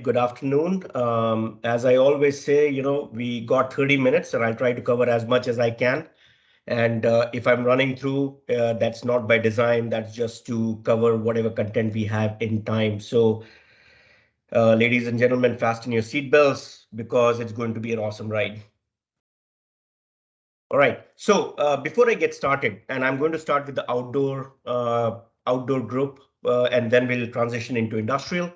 right, good afternoon. As I always say, we got 30 minutes and I'll try to cover as much as I can. And if I'm running through, that's not by design, that's just to cover whatever content we have in time. So, ladies and gentlemen, fasten your seatbelts because it's going to be an awesome ride. All right, so before I get started, and I'm going to start with the outdoor group, and then we'll transition into industrial.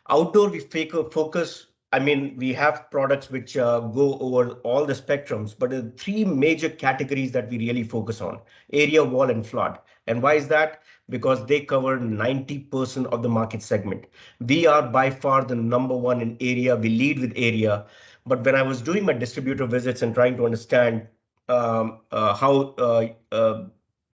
Outdoor, we focus. I mean, we have products which go over all the spectrums, but the three major categories that we really focus on: area, wall, and flood. And why is that? Because they cover 90% of the market segment. We are by far the number one in area. We lead with area. But when I was doing my distributor visits and trying to understand how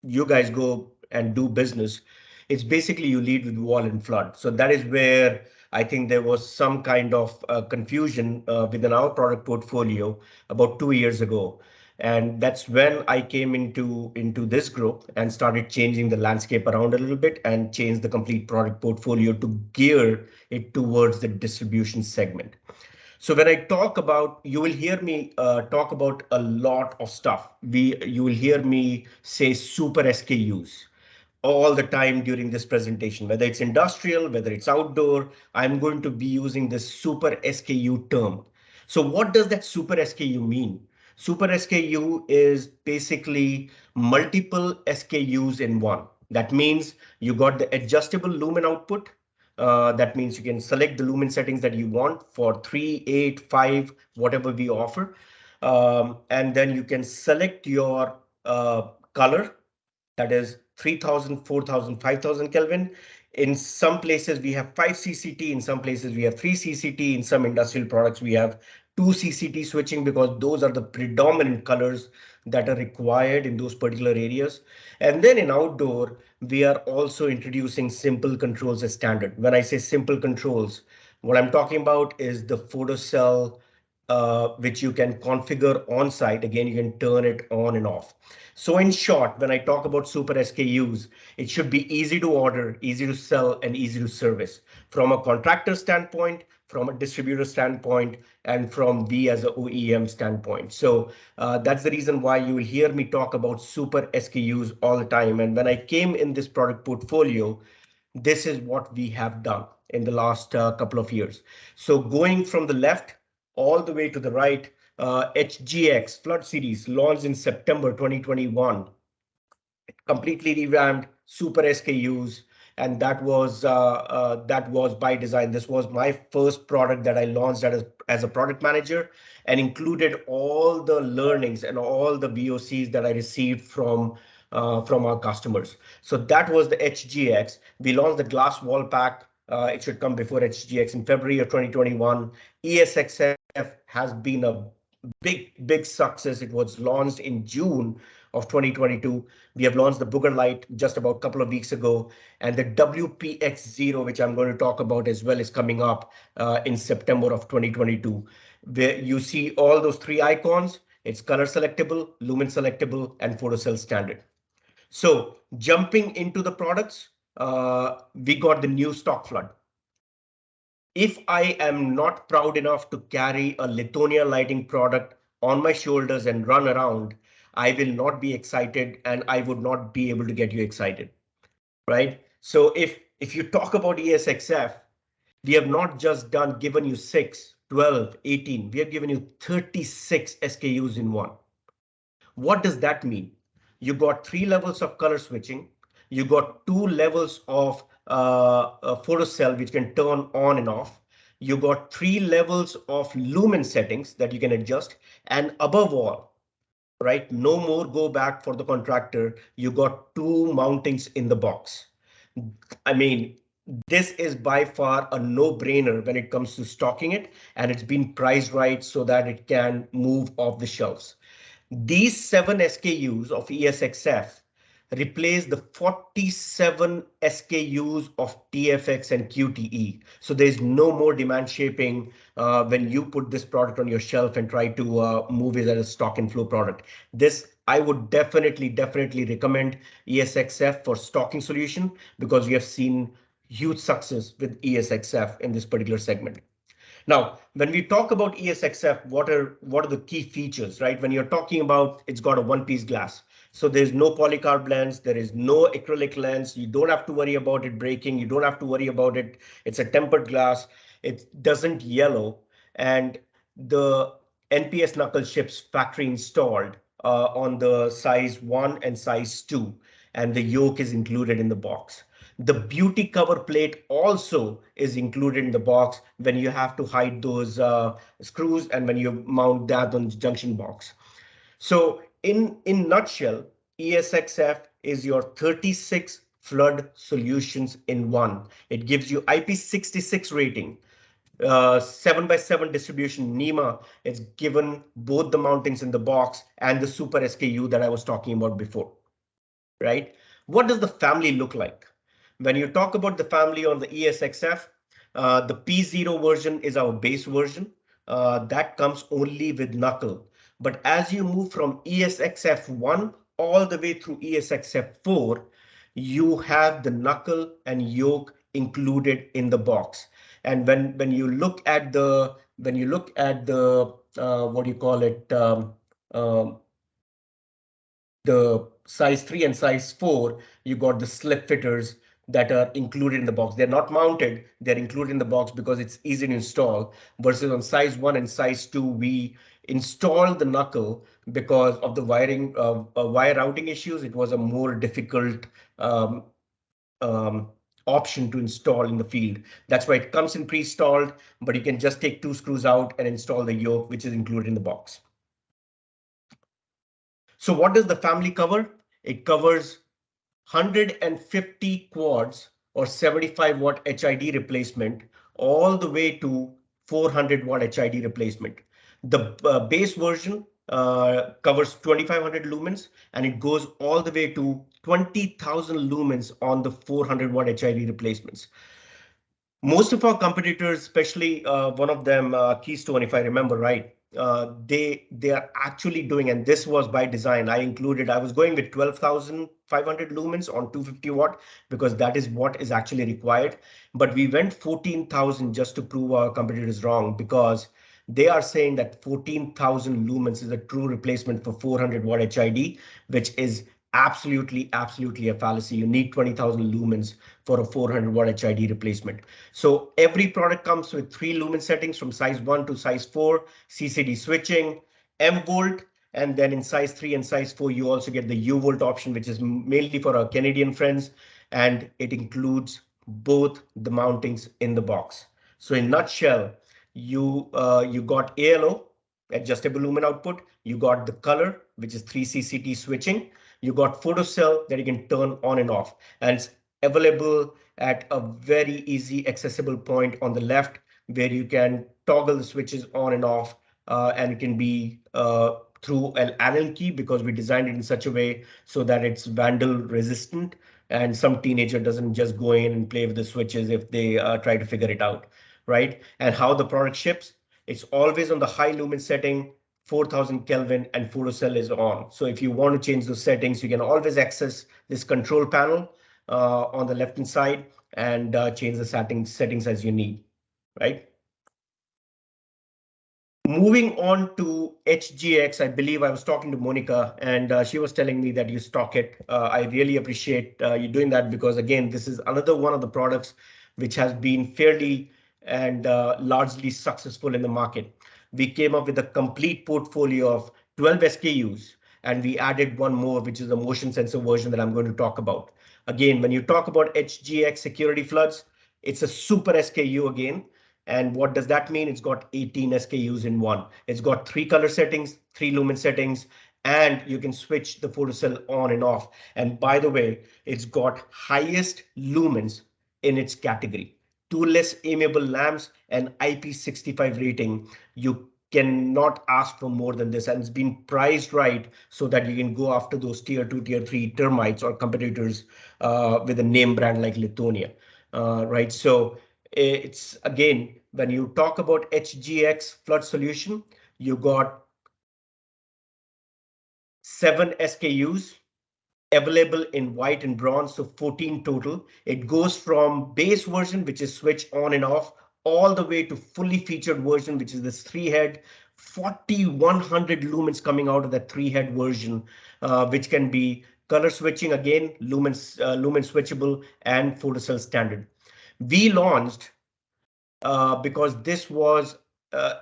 you guys go and do business, it's basically you lead with wall and flood. So that is where I think there was some kind of confusion within our product portfolio about 2 years ago. And that's when I came into this group and started changing the landscape around a little bit and changed the complete product portfolio to gear it towards the distribution segment. So when I talk about, you will hear me talk about a lot of stuff. You will hear me say super SKUs all the time during this presentation, whether it's industrial, whether it's outdoor. I'm going to be using this super SKU term. So what does that super SKU mean? Super SKU is basically multiple SKUs in one. That means you got the adjustable Lumen output. That means you can select the Lumen settings that you want for 3, 8, 5, whatever we offer. And then you can select your color, that is 3000, 4000, 5000 Kelvin. In some places we have 5 CCT, in some places we have 3 CCT, in some industrial products we have 2 CCT switching because those are the predominant colors that are required in those particular areas. And then in outdoor, we are also introducing simple controls as standard. When I say simple controls, what I'm talking about is the photocell, which you can configure on site. Again, you can turn it on and off. So in short, when I talk about super SKUs, it should be easy to order, easy to sell, and easy to service from a contractor standpoint, from a distributor standpoint, and from we as a OEM standpoint. So that's the reason why you will hear me talk about super SKUs all the time. And when I came in this product portfolio, this is what we have done in the last couple of years. So going from the left all the way to the right, HGX Flood Series launched in September 2021. Completely revamped, super SKUs, and that was by design. This was my first product that I launched as a product manager, and included all the learnings and all the VOCs that I received from our customers. So that was the HGX. We launched the glass wall pack. It should come before HGX in February of 2021. ESXF has been a big success. It was launched in June of 2022. We have launched the Booger Light just about a couple of weeks ago, and the WPX0, which I'm going to talk about as well, is coming up in September of 2022. Where you see all those three icons. It's color selectable, lumen selectable, and photocell standard. So jumping into the products, we got the new stock flood. If I am not proud enough to carry a Lithonia lighting product on my shoulders and run around, I will not be excited, and I would not be able to get you excited, right? So if you talk about ESXF, we have not just given you 6, 12, 18, we have given you 36 SKUs in one. What does that mean? You got 3 levels of color switching. You got 2 levels of photocell, which can turn on and off. You got 3 levels of lumen settings that you can adjust. And above all, right, no more go back for the contractor. You got 2 mountings in the box. I mean, this is by far a no-brainer when it comes to stocking it, and it's been priced right so that it can move off the shelves. These 7 SKUs of ESXF replace the 47 SKUs of TFX and QTE. So there's no more demand shaping when you put this product on your shelf and try to move it as a stock and flow product. This, I would definitely recommend ESXF for stocking solution, because we have seen huge success with ESXF in this particular segment. Now, when we talk about ESXF, what are the key features, right? When you're talking about, it's got a one-piece glass. So there's no polycarb lens, there is no acrylic lens. You don't have to worry about it breaking. You don't have to worry about it. It's a tempered glass. It doesn't yellow. And the NPS knuckle ships factory installed on the size 1 and size 2, and the yoke is included in the box. The beauty cover plate also is included in the box when you have to hide those screws and when you mount that on the junction box. So in nutshell, ESXF is your 36 flood solutions in one. It gives you IP66 rating, 7x7 distribution NEMA. It's given both the mountings in the box and the super SKU that I was talking about before, right? What does the family look like? When you talk about the family on the ESXF, the P0 version is our base version. That comes only with knuckle. But as you move from ESXF1 all the way through ESXF4, you have the knuckle and yoke included in the box. And when you look at the what do you call it, um, the size 3 and size 4, you got the slip fitters that are included in the box. They're not mounted, they're included in the box because it's easy to install. Versus on size 1 and size 2, we installed the knuckle because of the wire routing issues. It was a more difficult um, option to install in the field. That's why it comes in pre-installed, but you can just take 2 screws out and install the yoke, which is included in the box. So what does the family cover? It covers 150 quads or 75 watt HID replacement all the way to 400 watt HID replacement. The base version covers 2500 lumens and it goes all the way to 20,000 lumens on the 400 watt HID replacements. Most of our competitors, especially one of them, Keystone, if I remember right, they are actually doing, and this was by design. I was going with 12,500 lumens on 250 watt because that is what is actually required. But we went 14,000 just to prove our competitors wrong, because they are saying that 14,000 lumens is a true replacement for 400 watt HID, which is absolutely a fallacy. You need 20,000 lumens for a 400 watt HID replacement. So every product comes with 3 lumen settings from size 1 to size 4, CCD switching, M volt, and then in size 3 and size 4, you also get the U volt option, which is mainly for our Canadian friends, and it includes both the mountings in the box. So in nutshell, you got ALO, adjustable lumen output, you got the color, which is 3 CCT switching, you got photocell that you can turn on and off, and it's available at a very easy accessible point on the left where you can toggle the switches on and off, and it can be through an Allen key because we designed it in such a way so that it's vandal resistant and some teenager doesn't just go in and play with the switches if they try to figure it out, right? And how the product ships, it's always on the high lumen setting, 4000 Kelvin, and photocell is on. So if you want to change those settings, you can always access this control panel on the left hand side and change the settings as you need, right? Moving on to HGX, I believe I was talking to Monica and she was telling me that you stock it. I really appreciate you doing that because, again, this is another one of the products which has been fairly and largely successful in the market. We came up with a complete portfolio of 12 SKUs and we added one more, which is the motion sensor version that I'm going to talk about. Again, when you talk about HGX security floods, it's a super SKU again. And what does that mean? It's got 18 SKUs in one. It's got 3 color settings, 3 lumen settings, and you can switch the photocell on and off. And by the way, it's got highest lumens in its category. 2 less amiable lamps and IP65 rating. You cannot ask for more than this, and it's been priced right so that you can go after those tier 2, tier 3 termites or competitors with a name brand like Lithonia, right? So it's, again, when you talk about HGX flood solution, you got 7 SKUs available in white and bronze, so 14 total. It goes from base version, which is switch on and off, all the way to fully featured version, which is this 3-head, 4100 lumens coming out of that 3-head version, which can be color switching again, Lumen switchable and photocell standard. We launched because this was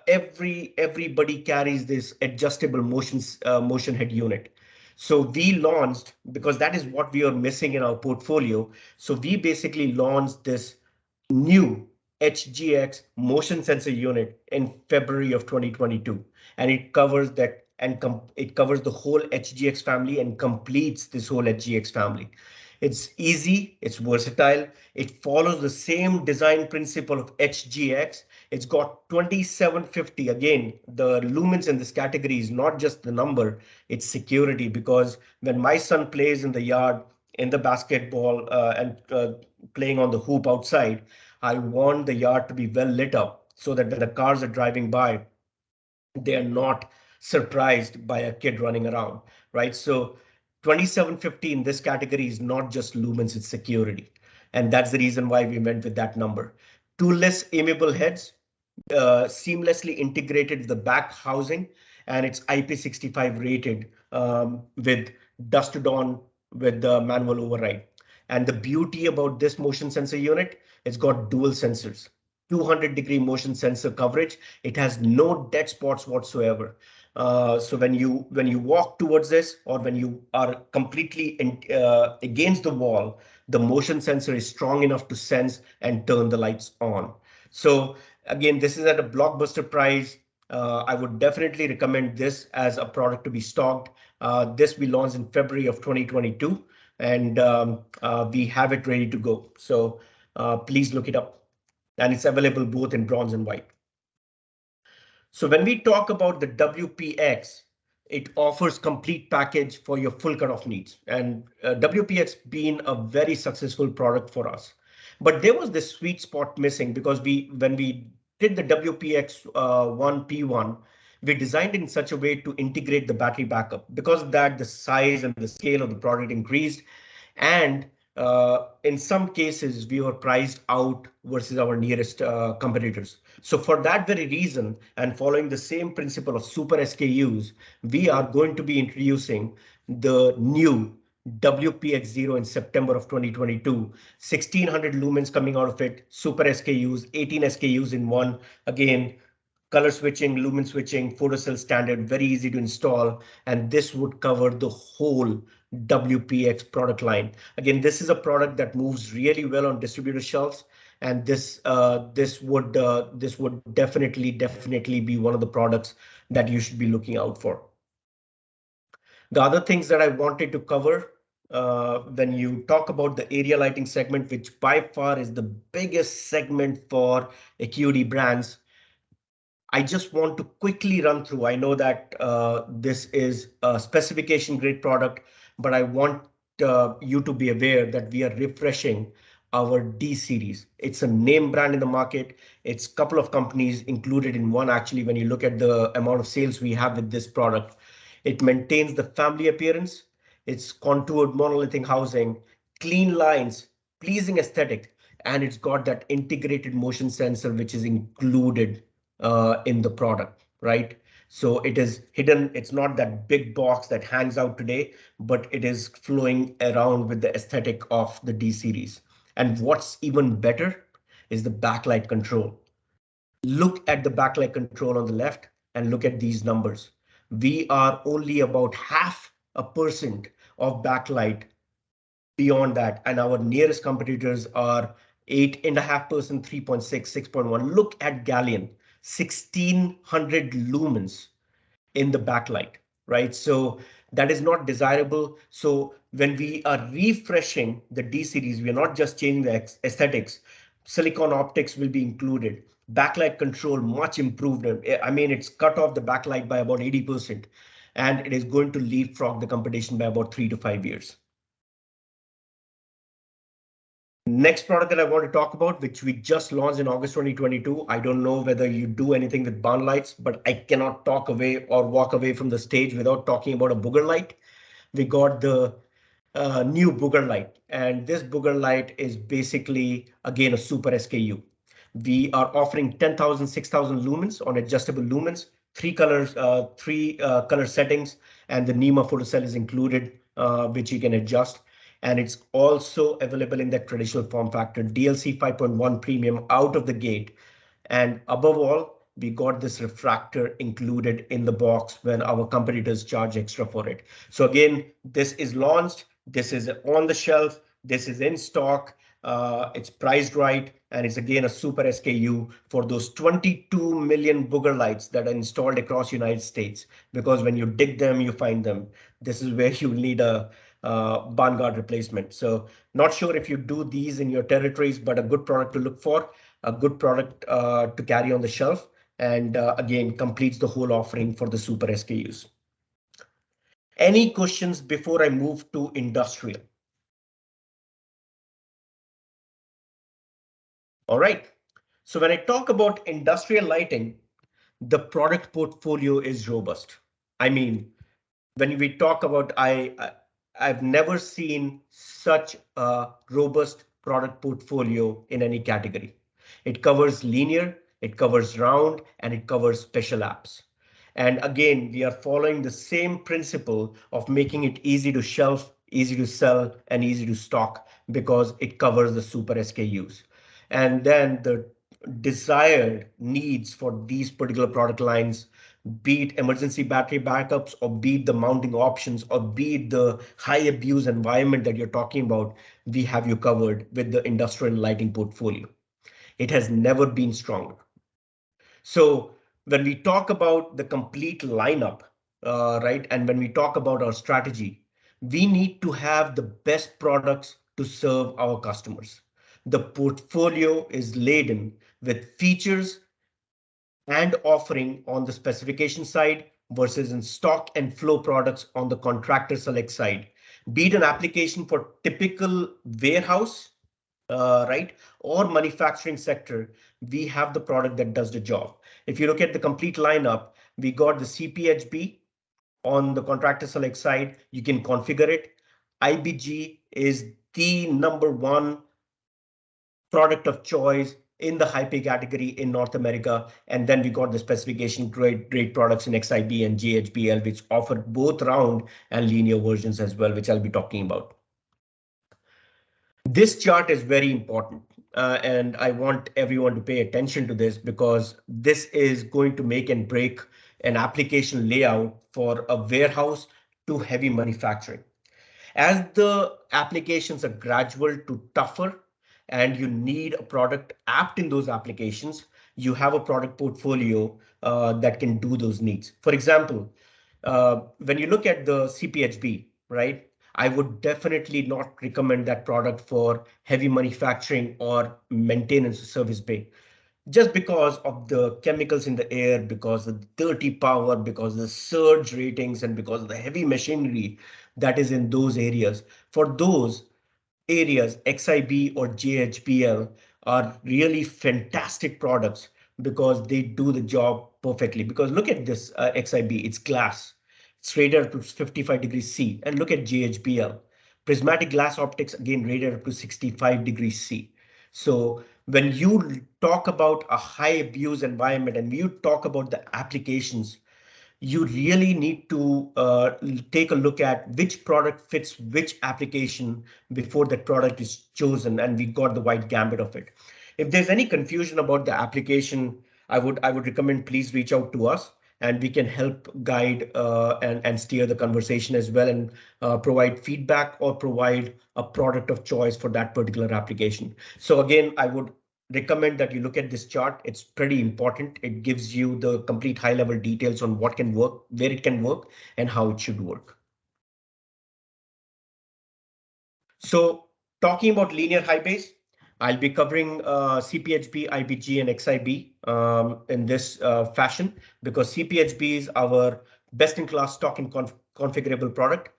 everybody carries this adjustable motion head unit. So we launched because that is what we are missing in our portfolio. So we basically launched this new HGX motion sensor unit in February of 2022, and it covers that and it covers the whole HGX family and completes this whole HGX family. It's easy, it's versatile, it follows the same design principle of HGX. It's got 2750. Again, the lumens in this category is not just the number, it's security, because when my son plays in the yard, in the basketball and playing on the hoop outside, I want the yard to be well lit up so that when the cars are driving by, they are not surprised by a kid running around, right? So 2750 in this category is not just lumens, it's security. And that's the reason why we went with that number. Toolless aimable heads, seamlessly integrated with the back housing, and it's IP65 rated with dusk to dawn with the manual override. And the beauty about this motion sensor unit, it's got dual sensors. 200-degree motion sensor coverage. It has no dead spots whatsoever. So when you walk towards this, or when you are completely against the wall, the motion sensor is strong enough to sense and turn the lights on. So again, this is at a blockbuster price. I would definitely recommend this as a product to be stocked. This we launched in February of 2022, and we have it ready to go. So please look it up. And it's available both in bronze and white. So when we talk about the WPX, it offers complete package for your full cutoff needs. And WPX being a very successful product for us. But there was this sweet spot missing, because when we did the WPX 1P1, we designed it in such a way to integrate the battery backup. Because of that, the size and the scale of the product increased. And in some cases, we were priced out versus our nearest competitors. So for that very reason, and following the same principle of super SKUs, we are going to be introducing the new WPX0 in September of 2022. 1600 lumens coming out of it, super SKUs, 18 SKUs in one. Again, color switching, lumen switching, photocell standard, very easy to install, and this would cover the whole WPX product line. Again, this is a product that moves really well on distributor shelves, and this would definitely be one of the products that you should be looking out for. The other things that I wanted to cover when you talk about the area lighting segment, which by far is the biggest segment for Acuity brands, I just want to quickly run through. I know that this is a specification grade product, but I want you to be aware that we are refreshing our D series. It's a name brand in the market. It's a couple of companies included in one. Actually, when you look at the amount of sales we have with this product, it maintains the family appearance. It's contoured monolithic housing, clean lines, pleasing aesthetic, and it's got that integrated motion sensor, which is included in the product, right? So it is hidden. It's not that big box that hangs out today, but it is flowing around with the aesthetic of the D series. And what's even better is the backlight control. Look at the backlight control on the left and look at these numbers. We are only about 0.5% of backlight beyond that, and our nearest competitors are 8.5%, 3.6, 6.1. Look at Galleon, 1600 lumens in the backlight, right? So that is not desirable. So when we are refreshing the D series, we are not just changing the aesthetics. Silicon optics will be included. Backlight control much improved. I mean, it's cut off the backlight by about 80%, and it is going to leapfrog the competition by about 3 to 5 years. Next product that I want to talk about, which we just launched in August 2022. I don't know whether you do anything with barn lights, but I cannot talk away or walk away from the stage without talking about a booger light. We got the new booger light, and this booger light is basically, again, a super SKU. We are offering 10,000, 6,000 lumens on adjustable lumens, three colors, three color settings, and the NEMA photocell is included, which you can adjust. And it's also available in that traditional form factor, DLC 5.1 premium out of the gate. And above all, we got this refractor included in the box when our competitors charge extra for it. So again, this is launched, this is on the shelf, this is in stock, it's priced right, and it's again a super SKU for those 22 million booger lights that are installed across United States. Because when you dig them, you find them. This is where you need a barn guard replacement. So not sure if you do these in your territories, but a good product to look for, a good product to carry on the shelf, and again, completes the whole offering for the super SKUs. Any questions before I move to industrial? All right. So when I talk about industrial lighting, the product portfolio is robust. I mean, when we talk about, I've never seen such a robust product portfolio in any category. It covers linear, it covers round, and it covers special apps. And again, we are following the same principle of making it easy to shelf, easy to sell, and easy to stock because it covers the super SKUs. And then the desired needs for these particular product lines, be it emergency battery backups or be it the mounting options or be it the high abuse environment that you're talking about, we have you covered with the industrial lighting portfolio. It has never been stronger. So when we talk about the complete lineup, right, and when we talk about our strategy, we need to have the best products to serve our customers. The portfolio is laden with features and offering on the specification side versus in stock and flow products on the contractor select side. Be it an application for typical warehouse, right, or manufacturing sector, we have the product that does the job. If you look at the complete lineup, we got the CPHB on the contractor select side. You can configure it. IBG is the number 1 product of choice in the high pay category in North America. And then we got the specification grade products in XIB and GHBL, which offer both round and linear versions as well, which I'll be talking about. This chart is very important, and I want everyone to pay attention to this because this is going to make and break an application layout for a warehouse to heavy manufacturing. As the applications are gradual to tougher and you need a product apt in those applications, you have a product portfolio that can do those needs. For example, when you look at the CPHB, right? I would definitely not recommend that product for heavy manufacturing or maintenance service bay, just because of the chemicals in the air, because of the dirty power, because of the surge ratings, and because of the heavy machinery that is in those areas. For those areas, XIB or JHPL are really fantastic products because they do the job perfectly. Because look at this XIB, it's glass. It's rated up to 55 degrees C. And look at JHPL. Prismatic glass optics, again, rated up to 65 degrees C. So when you talk about a high abuse environment and you talk about the applications, you really need to take a look at which product fits which application before that product is chosen, and we got the wide gambit of it. If there's any confusion about the application, I would recommend please reach out to us and we can help guide and steer the conversation as well, and provide feedback or provide a product of choice for that particular application. So again, I would recommend that you look at this chart. It's pretty important. It gives you the complete high level details on what can work, where it can work, and how it should work. So talking about linear high base, I'll be covering CPHB, IBG, and XIB in this fashion because CPHB is our best-in-class stock and configurable product.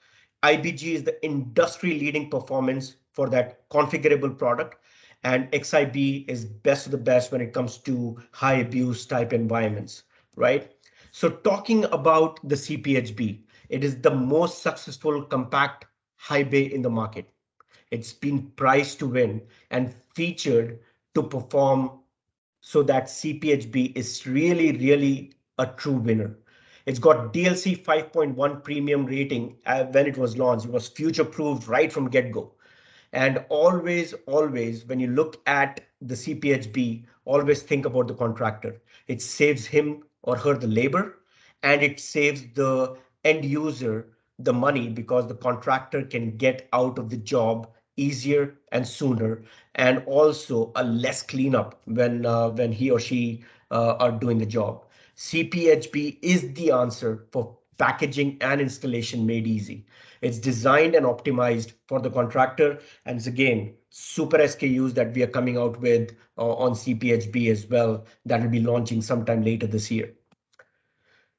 IBG is the industry-leading performance for that configurable product, and XIB is best of the best when it comes to high abuse type environments, right? So talking about the CPHB, it is the most successful compact high bay in the market. It's been priced to win and featured to perform so that CPHB is really, really a true winner. It's got DLC 5.1 premium rating when it was launched. It was future-proofed right from get-go. And always, when you look at the CPHB, always think about the contractor. It saves him or her the labor, and it saves the end user the money because the contractor can get out of the job easier and sooner, and also a less cleanup when he or she are doing the job. CPHB is the answer for packaging and installation made easy. It's designed and optimized for the contractor, and it's again super SKUs that we are coming out with on CPHB as well that will be launching sometime later this year.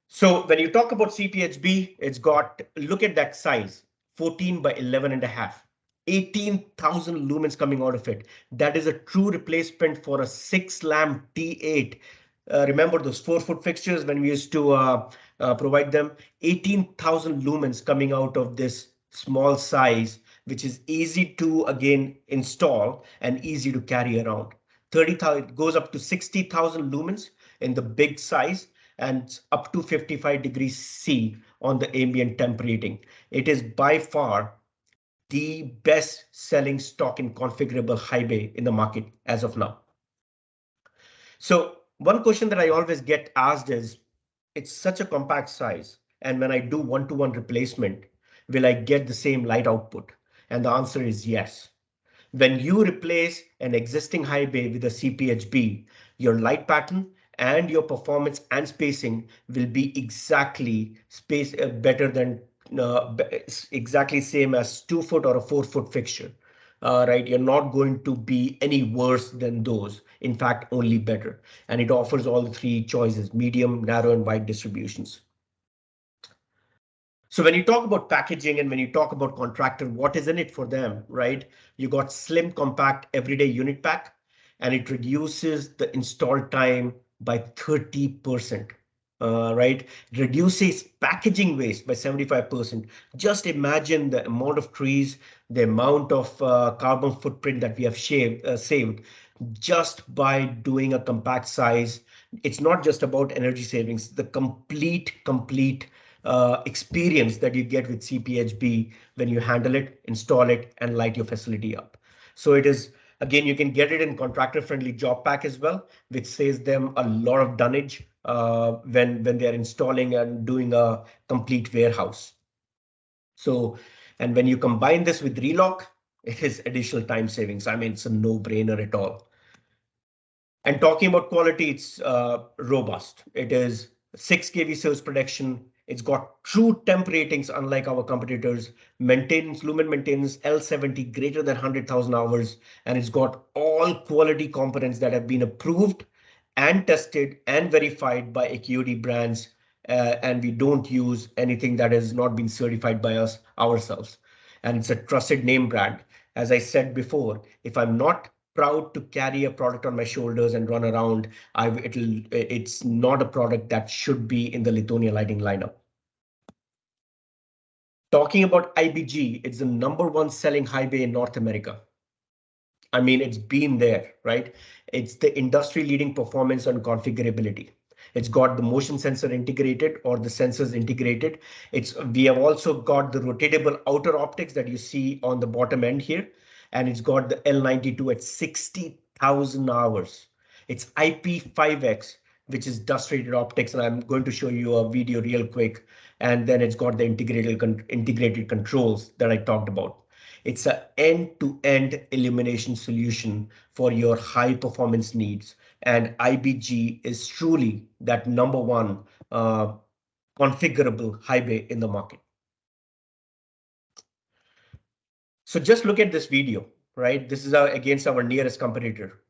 So when you talk about CPHB, it's got, look at that size, 14 by 11 and a half, 18,000 lumens coming out of it. That is a true replacement for a 6 lamp T8. Remember those 4-foot fixtures when we used to provide them? 18,000 lumens coming out of this small size, which is easy to again install and easy to carry around. 30,000, it goes up to 60,000 lumens in the big size, and up to 55 degrees C on the ambient temp rating. It is by far the best selling stock in configurable high bay in the market as of now. So one question that I always get asked is, it's such a compact size, and when I do one-to-one replacement, will I get the same light output? And the answer is yes. When you replace an existing high bay with a CPHB, your light pattern and your performance and spacing will be exactly better than exactly same as 2-foot or a 4-foot fixture. Right, you're not going to be any worse than those. In fact, only better. And it offers all the three choices: medium, narrow, and wide distributions. So when you talk about packaging and when you talk about contractor, what is in it for them, right? You got slim, compact, everyday unit pack, and it reduces the install time by 30%, right? Reduces packaging waste by 75%. Just imagine the amount of trees, the amount of carbon footprint that we have saved just by doing a compact size. It's not just about energy savings, the complete experience that you get with CPHB when you handle it, install it, and light your facility up. So it is, again, you can get it in contractor friendly job pack as well, which saves them a lot of dunnage when they're installing and doing a complete warehouse. So, and when you combine this with relock, it is additional time savings. I mean, it's a no-brainer at all. And talking about quality, it's robust. It is 6 kV surge protection. It's got true temp ratings, unlike our competitors. Maintenance, Lumen maintenance, L70 greater than 100,000 hours. And it's got all quality components that have been approved and tested and verified by Acuity brands. And we don't use anything that has not been certified by us ourselves. And it's a trusted name brand. As I said before, if I'm not proud to carry a product on my shoulders and run around, it's not a product that should be in the Lithonia lighting lineup. Talking about IBG, it's the #1 selling high bay in North America. I mean, it's been there, right? It's the industry leading performance and configurability. It's got the motion sensor integrated or the sensors integrated. We have also got the rotatable outer optics that you see on the bottom end here. And it's got the L92 at 60,000 hours. It's IP5X, which is dust rated optics. And I'm going to show you a video real quick. And then it's got the integrated controls that I talked about. It's an end-to-end illumination solution for your high performance needs. And IBG is truly that #1 configurable high bay in the market. So just look at this video, right? This is against our nearest competitor.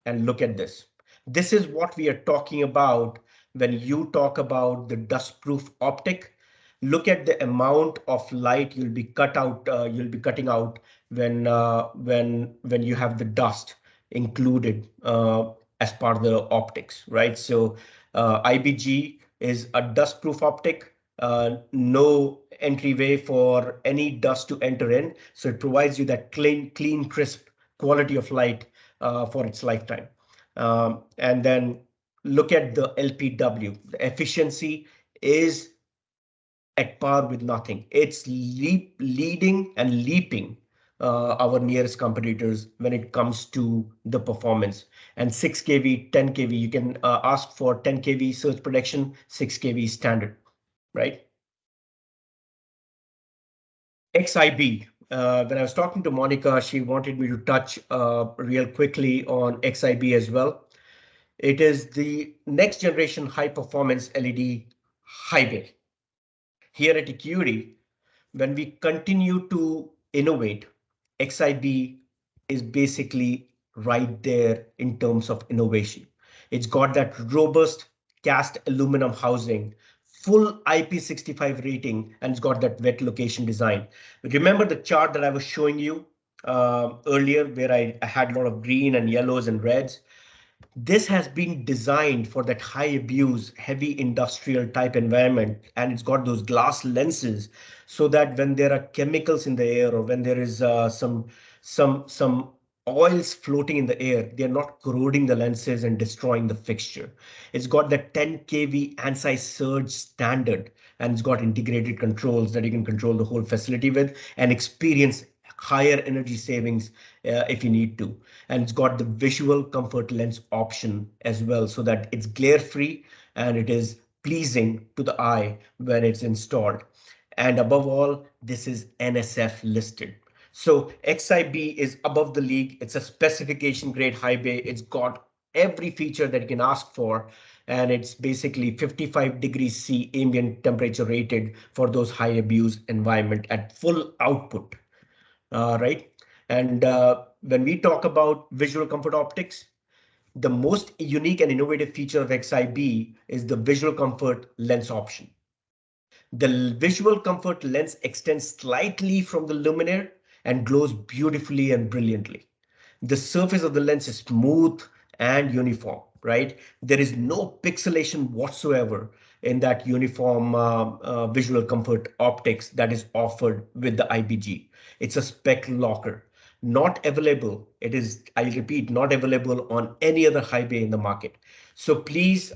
And look at this. This is what we are talking about when you talk about the dust-proof optic. Look at the amount of light you'll be cutting out when you have the dust included as part of the optics, right? So IBG is a dust-proof optic. No entryway for any dust to enter in. So it provides you that clean, crisp quality of light for its lifetime. And then look at the LPW. The efficiency is at par with nothing. It's leading and leaping our nearest competitors when it comes to the performance. And 6 kV, 10 kV, you can ask for 10 kV surge protection, 6 kV standard, right? XIB. When I was talking to Monica, she wanted me to touch real quickly on XIB as well. It is the next generation high performance LED highway. Here at Acuity, when we continue to innovate, XIB is basically right there in terms of innovation. It's got that robust cast aluminum housing, full IP65 rating, and it's got that wet location design. Remember the chart that I was showing you earlier where I had a lot of green and yellows and reds? This has been designed for that high abuse, heavy industrial type environment, and it's got those glass lenses so that when there are chemicals in the air or when there is some oils floating in the air, they're not corroding the lenses and destroying the fixture. It's got the 10 kV anti-surge standard, and it's got integrated controls that you can control the whole facility with and experience higher energy savings if you need to. And it's got the visual comfort lens option as well, so that it's glare free and it is pleasing to the eye when it's installed. And above all, this is NSF listed. So XIB is above the league. It's a specification grade high bay. It's got every feature that you can ask for. And it's basically 55 degrees C ambient temperature rated for those high abuse environment at full output. Right? And when we talk about visual comfort optics, the most unique and innovative feature of XIB is the visual comfort lens option. The visual comfort lens extends slightly from the luminaire and glows beautifully and brilliantly. The surface of the lens is smooth and uniform, right? There is no pixelation whatsoever in that uniform visual comfort optics that is offered with the IBG. It's a spec locker, not available. It is, I repeat, not available on any other highway in the market. So please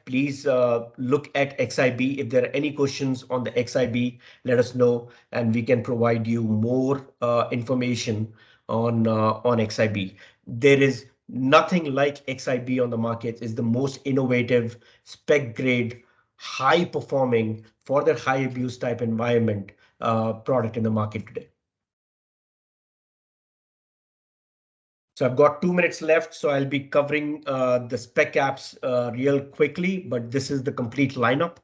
please look at XIB. If there are any questions on the XIB, let us know and we can provide you more information on XIB. There is nothing like XIB on the market. It's the most innovative spec grade, high performing for that high abuse type environment product in the market today. So I've got 2 minutes left, so I'll be covering the spec apps real quickly, but this is the complete lineup.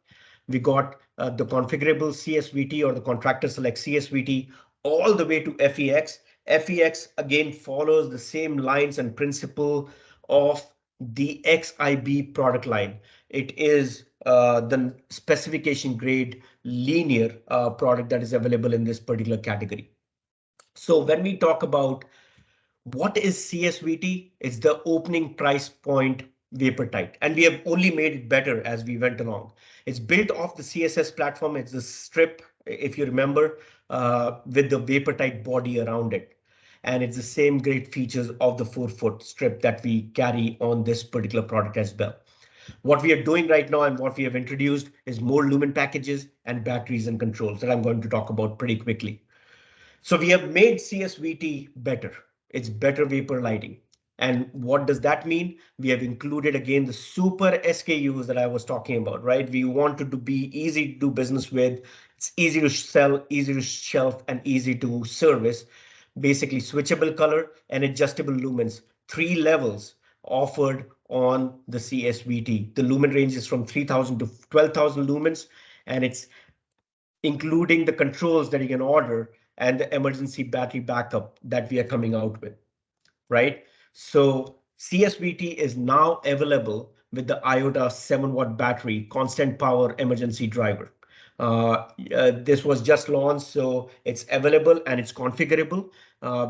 We got the configurable CSVT or the contractor select CSVT all the way to FEX. FEX again follows the same lines and principle of the XIB product line. It is the specification grade linear product that is available in this particular category. So when we talk about what is CSVT? It's the opening price point vapor tight, and we have only made it better as we went along. It's built off the CSS platform. It's the strip, if you remember, with the vapor tight body around it. And it's the same great features of the 4-foot strip that we carry on this particular product as well. What we are doing right now and what we have introduced is more Lumen packages and batteries and controls that I'm going to talk about pretty quickly. So we have made CSVT better. It's better vapor lighting. And what does that mean? We have included again the super SKUs that I was talking about, right? We wanted to be easy to do business with. It's easy to sell, easy to shelf, and easy to service. Basically switchable color and adjustable lumens, 3 levels offered on the CSVT. The lumen ranges from 3000 to 12,000 lumens, and it's including the controls that you can order and the emergency battery backup that we are coming out with, right? So CSVT is now available with the IOTA 7-watt battery, constant power emergency driver. This was just launched, so it's available and it's configurable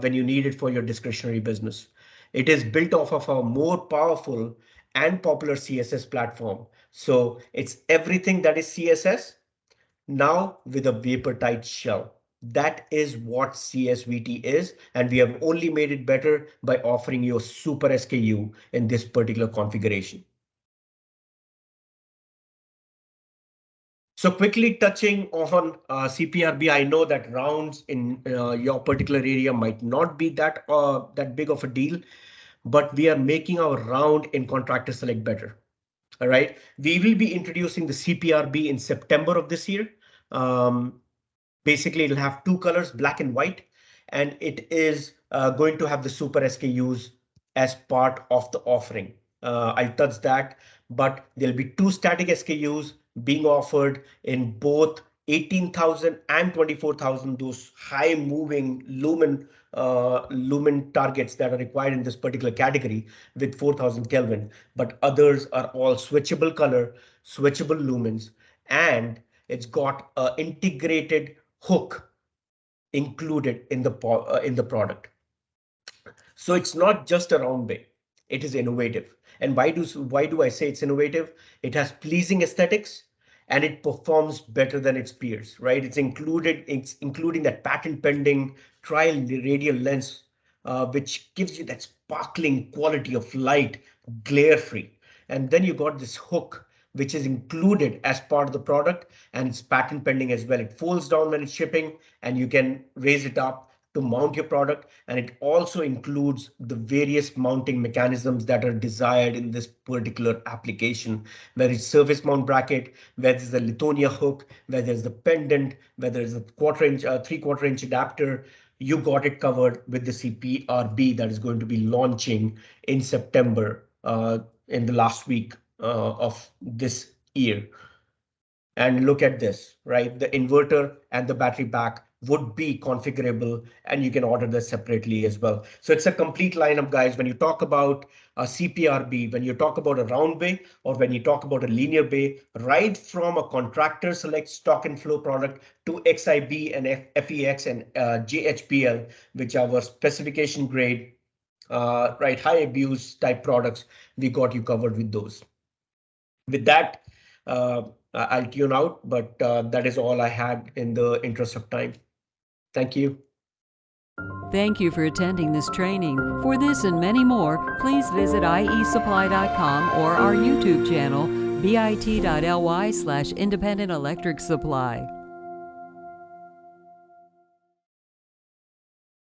when you need it for your discretionary business. It is built off of a more powerful and popular CSS platform. So it's everything that is CSS now with a vapor tight shell. That is what CSVT is, and we have only made it better by offering you a super SKU in this particular configuration. So quickly touching on CPRB, I know that rounds in your particular area might not be that big of a deal, but we are making our round in Contractor Select better. All right, we will be introducing the CPRB in September of this year. Basically, it'll have two colors, black and white, and it is going to have the super SKUs as part of the offering. I'll touch that, but there'll be two static SKUs being offered in both 18,000 and 24,000, those high moving lumen targets that are required in this particular category with 4,000 Kelvin, but others are all switchable color, switchable lumens, and it's got an integrated hook included in the product. So it's not just a round bay, it is innovative. And why do I say it's innovative? It has pleasing aesthetics and it performs better than its peers, right? It's including that patent pending trial radial lens, which gives you that sparkling quality of light, glare free. And then you got this hook, which is included as part of the product, and it's patent pending as well. It folds down when it's shipping and you can raise it up to mount your product. And it also includes the various mounting mechanisms that are desired in this particular application, whether it's surface mount bracket, whether it's the Lithonia hook, whether it's the pendant, whether it's a 3/4 inch adapter. You got it covered with the CPRB that is going to be launching in September, in the last week of this year. And look at this, right? The inverter and the battery pack would be configurable, and you can order this separately as well. So it's a complete lineup, guys. When you talk about a CPRB, when you talk about a round bay, or when you talk about a linear bay, right from a Contractor Select stock and flow product to XIB and FEX and JHPL, which are our specification grade, right, high abuse type products, we got you covered with those. With that, I'll tune out, but that is all I had in the interest of time. Thank you. Thank you for attending this training. For this and many more, please visit iesupply.com or our YouTube channel, bit.ly/independent electric supply.